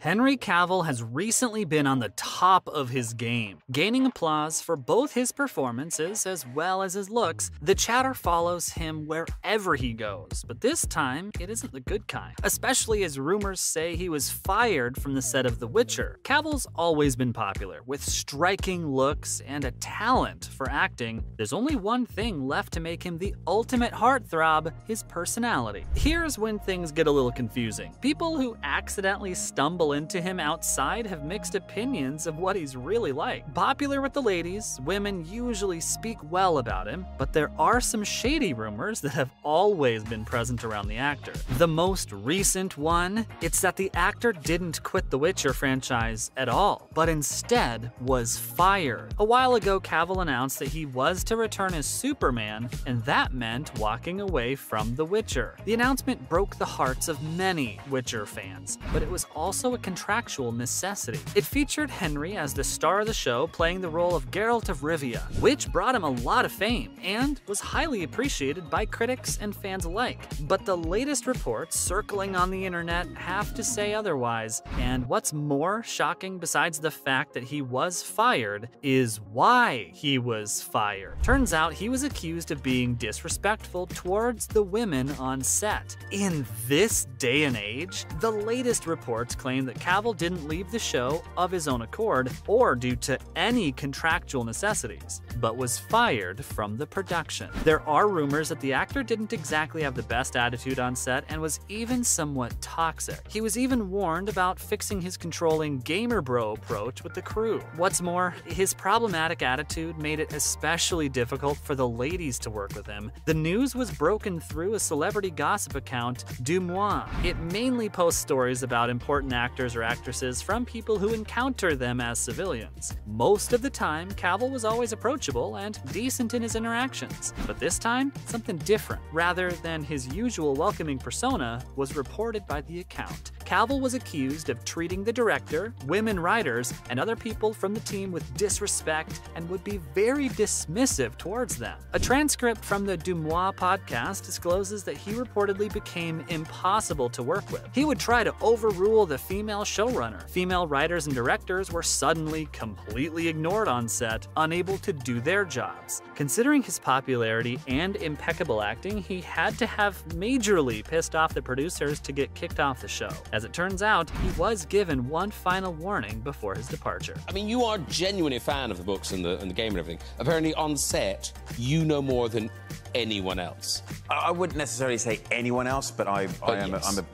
Henry Cavill has recently been on the top of his game, gaining applause for both his performances as well as his looks. The chatter follows him wherever he goes, but this time it isn't the good kind, especially as rumors say he was fired from the set of The Witcher. Cavill's always been popular, with striking looks and a talent for acting. There's only one thing left to make him the ultimate heartthrob: his personality. Here's when things get a little confusing. People who accidentally stumble into him outside have mixed opinions of what he's really like. Popular with the ladies, women usually speak well about him, but there are some shady rumors that have always been present around the actor. The most recent one, it's that the actor didn't quit the Witcher franchise at all, but instead was fired. A while ago, Cavill announced that he was to return as Superman, and that meant walking away from The Witcher. The announcement broke the hearts of many Witcher fans, but it was also a contractual necessity. It featured Henry as the star of the show, playing the role of Geralt of Rivia, which brought him a lot of fame and was highly appreciated by critics and fans alike. But the latest reports circling on the internet have to say otherwise, and what's more shocking besides the fact that he was fired is why he was fired. Turns out he was accused of being disrespectful towards the women on set. In this day and age, the latest reports claim that Cavill didn't leave the show of his own accord or due to any contractual necessities, but was fired from the production. There are rumors that the actor didn't exactly have the best attitude on set and was even somewhat toxic. He was even warned about fixing his controlling gamer bro approach with the crew. What's more, his problematic attitude made it especially difficult for the ladies to work with him. The news was broken through a celebrity gossip account, Dumois. It mainly posts stories about important actors or actresses from people who encounter them as civilians. Most of the time, Cavill was always approachable and decent in his interactions, but this time, something different. Rather than his usual welcoming persona was reported by the account. Cavill was accused of treating the director, women writers, and other people from the team with disrespect and would be very dismissive towards them. A transcript from the Dumois podcast discloses that he reportedly became impossible to work with. He would try to overrule the female showrunner. Female writers and directors were suddenly completely ignored on set, unable to do their jobs. Considering his popularity and impeccable acting, he had to have majorly pissed off the producers to get kicked off the show. As it turns out, he was given one final warning before his departure. I mean, you are genuinely a fan of the books and the game and everything. Apparently on set, you know more than anyone else. I wouldn't necessarily say anyone else, but I'm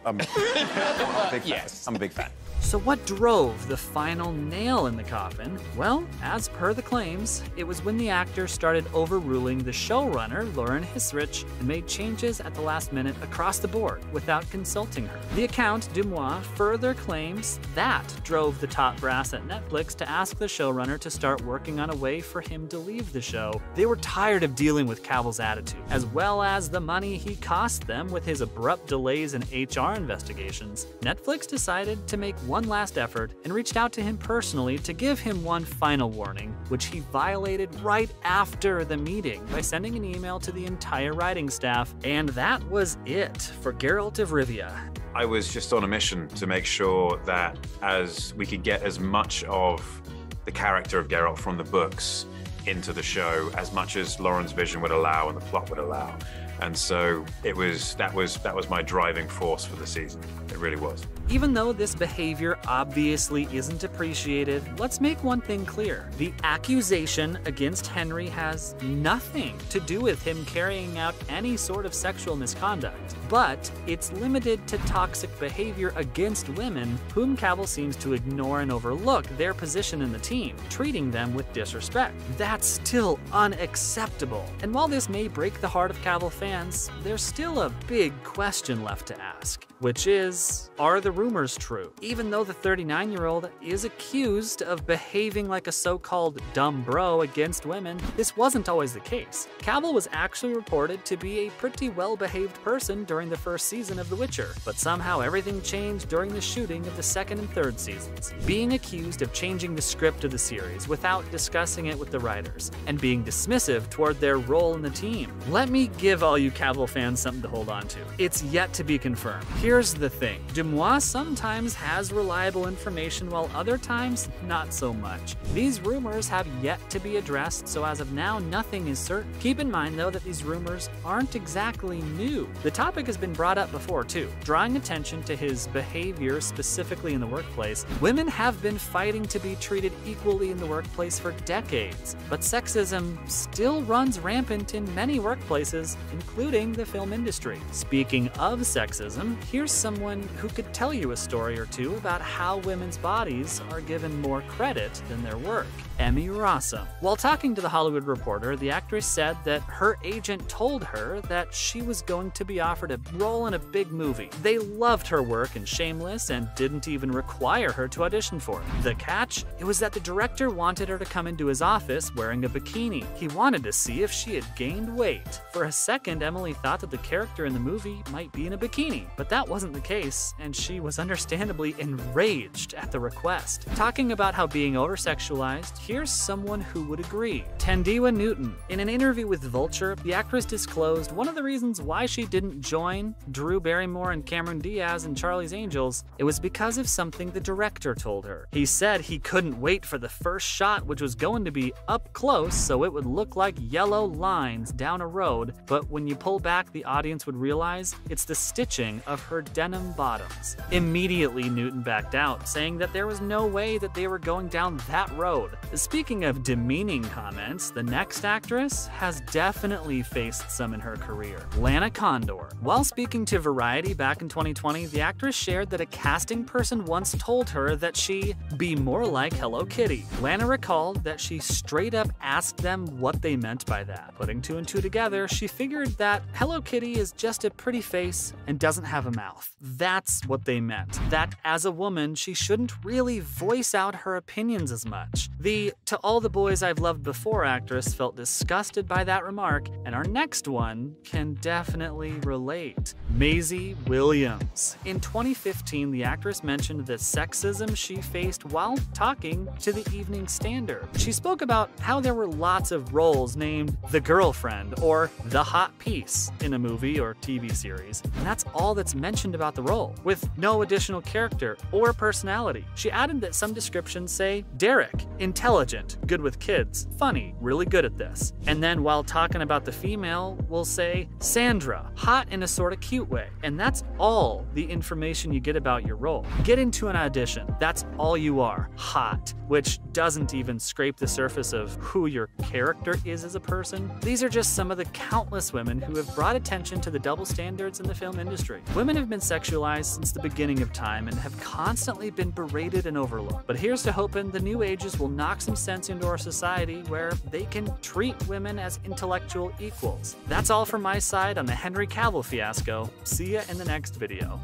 a big fan. Yes. I'm a big fan. So what drove the final nail in the coffin? Well, as per the claims, it was when the actor started overruling the showrunner, Lauren Hissrich, and made changes at the last minute across the board without consulting her. The account, Dumois, further claims that drove the top brass at Netflix to ask the showrunner to start working on a way for him to leave the show. They were tired of dealing with Cavill's attitude, as well as the money he cost them with his abrupt delays in HR investigations. Netflix decided to make one last effort and reached out to him personally to give him one final warning, which he violated right after the meeting by sending an email to the entire writing staff. And that was it for Geralt of Rivia. I was just on a mission to make sure that as we could get as much of the character of Geralt from the books into the show, as much as Lauren's vision would allow and the plot would allow. And so that was my driving force for the season. It really was. Even though this behavior obviously isn't appreciated, let's make one thing clear. The accusation against Henry has nothing to do with him carrying out any sort of sexual misconduct, but it's limited to toxic behavior against women whom Cavill seems to ignore and overlook their position in the team, treating them with disrespect. That's still unacceptable. And while this may break the heart of Cavill fans, there's still a big question left to ask, which is, are the rumors true? Even though the 39-year-old is accused of behaving like a so-called dumb bro against women, this wasn't always the case. Cavill was actually reported to be a pretty well-behaved person during the first season of The Witcher, but somehow everything changed during the shooting of the second and third seasons. Being accused of changing the script of the series without discussing it with the writers, and being dismissive toward their role in the team. Let me give all you Cavill fans something to hold on to. It's yet to be confirmed, confirm. Here's the thing, Dumois sometimes has reliable information while other times not so much. These rumors have yet to be addressed, so as of now nothing is certain. Keep in mind though that these rumors aren't exactly new. The topic has been brought up before too, drawing attention to his behavior specifically in the workplace. Women have been fighting to be treated equally in the workplace for decades, but sexism still runs rampant in many workplaces, including the film industry. Speaking of sexism, here's someone who could tell you a story or two about how women's bodies are given more credit than their work. Emmy Rossum. While talking to The Hollywood Reporter, the actress said that her agent told her that she was going to be offered a role in a big movie. They loved her work in Shameless and didn't even require her to audition for it. The catch? It was that the director wanted her to come into his office wearing a bikini. He wanted to see if she had gained weight. For a second, Emily thought that the character in the movie might be in a bikini, but that wasn't the case, and she was understandably enraged at the request. Talking about how being over-sexualized, here's someone who would agree. Thandiwe Newton. In an interview with Vulture, the actress disclosed one of the reasons why she didn't join Drew Barrymore and Cameron Diaz in Charlie's Angels. It was because of something the director told her. He said he couldn't wait for the first shot, which was going to be up close so it would look like yellow lines down a road, but when you pull back, the audience would realize it's the stitching of her denim bottoms. Immediately, Newton backed out, saying that there was no way that they were going down that road. Speaking of demeaning comments, the next actress has definitely faced some in her career. Lana Condor. While speaking to Variety back in 2020, the actress shared that a casting person once told her that she be more like Hello Kitty. Lana recalled that she straight up asked them what they meant by that. Putting two and two together, she figured that Hello Kitty is just a pretty face and doesn't have a mouth. That's what they meant. That as a woman, she shouldn't really voice out her opinions as much. The "To All the Boys I've Loved Before" actress felt disgusted by that remark, and our next one can definitely relate. Maisie Williams. In 2015, the actress mentioned the sexism she faced while talking to the Evening Standard. She spoke about how there were lots of roles named the girlfriend or the hot piece in a movie or TV series, and that's all that's mentioned about the role, with no additional character or personality. She added that some descriptions say Derek, intelligent, good with kids, funny, really good at this. And then while talking about the female, we'll say Sandra, hot in a sort of cute way. And that's all the information you get about your role. Get into an audition, that's all you are, hot, which doesn't even scrape the surface of who your character is as a person. These are just some of the countless women who have brought attention to the double standards in the film industry. Women have been sexualized since the beginning of time and have constantly been berated and overlooked. But here's to hoping the new ages will knock some sense into our society where they can treat women as intellectual equals. That's all from my side on the Henry Cavill fiasco. See ya in the next video.